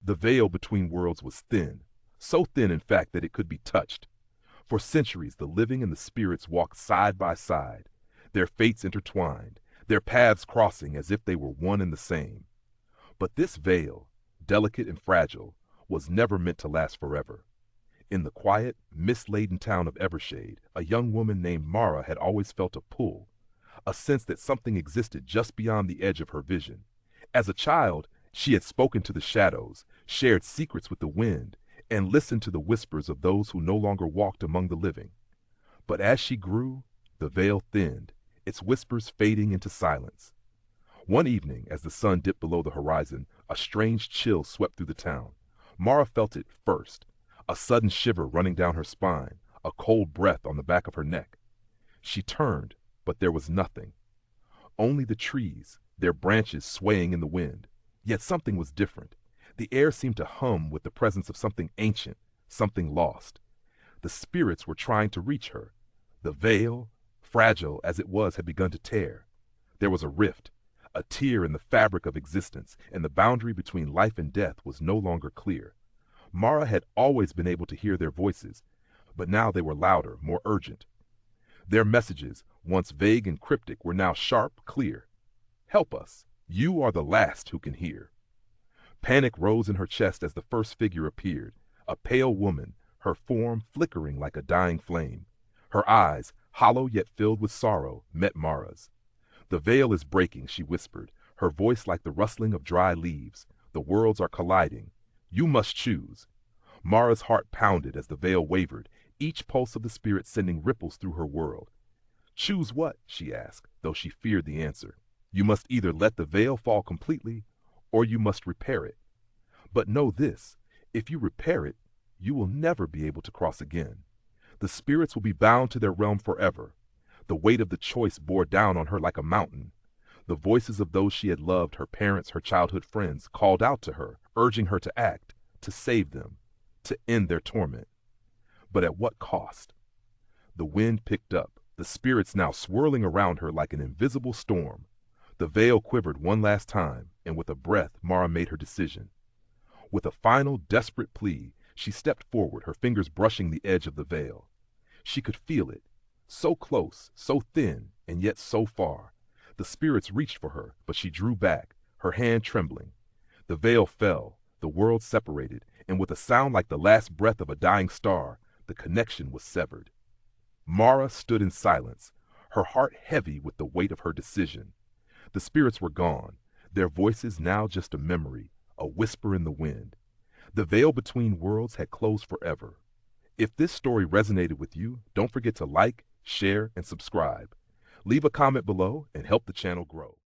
The veil between worlds was thin, so thin in fact that it could be touched. For centuries the living and the spirits walked side by side, their fates intertwined, their paths crossing as if they were one and the same. But this veil, delicate and fragile, was never meant to last forever. In the quiet, mist-laden town of Evershade, a young woman named Mara had always felt a pull, a sense that something existed just beyond the edge of her vision. As a child, she had spoken to the shadows, shared secrets with the wind, and listened to the whispers of those who no longer walked among the living. But as she grew, the veil thinned, its whispers fading into silence. One evening, as the sun dipped below the horizon, a strange chill swept through the town. Mara felt it first, a sudden shiver running down her spine, a cold breath on the back of her neck. She turned, but there was nothing. Only the trees, their branches swaying in the wind. Yet something was different. The air seemed to hum with the presence of something ancient, something lost. The spirits were trying to reach her. The veil, fragile as it was, had begun to tear. There was a rift, a tear in the fabric of existence, and the boundary between life and death was no longer clear. Mara had always been able to hear their voices, but now they were louder, more urgent. Their messages, once vague and cryptic, were now sharp, clear. "Help us. You are the last who can hear." Panic rose in her chest as the first figure appeared, a pale woman, her form flickering like a dying flame. Her eyes, hollow yet filled with sorrow, met Mara's. "The veil is breaking," she whispered, her voice like the rustling of dry leaves. "The worlds are colliding. You must choose." Mara's heart pounded as the veil wavered, each pulse of the spirit sending ripples through her world. "Choose what?" she asked, though she feared the answer. "You must either let the veil fall completely, or you must repair it. But know this, if you repair it, you will never be able to cross again. The spirits will be bound to their realm forever." The weight of the choice bore down on her like a mountain. The voices of those she had loved, her parents, her childhood friends, called out to her, urging her to act, to save them, to end their torment. But at what cost? The wind picked up, the spirits now swirling around her like an invisible storm. The veil quivered one last time, and with a breath Mara made her decision. With a final, desperate plea, she stepped forward, her fingers brushing the edge of the veil. She could feel it, so close, so thin, and yet so far. The spirits reached for her, but she drew back, her hand trembling. The veil fell, the world separated, and with a sound like the last breath of a dying star, the connection was severed. Mara stood in silence, her heart heavy with the weight of her decision. The spirits were gone, their voices now just a memory, a whisper in the wind. The veil between worlds had closed forever. If this story resonated with you, don't forget to like, share, and subscribe. Leave a comment below and help the channel grow.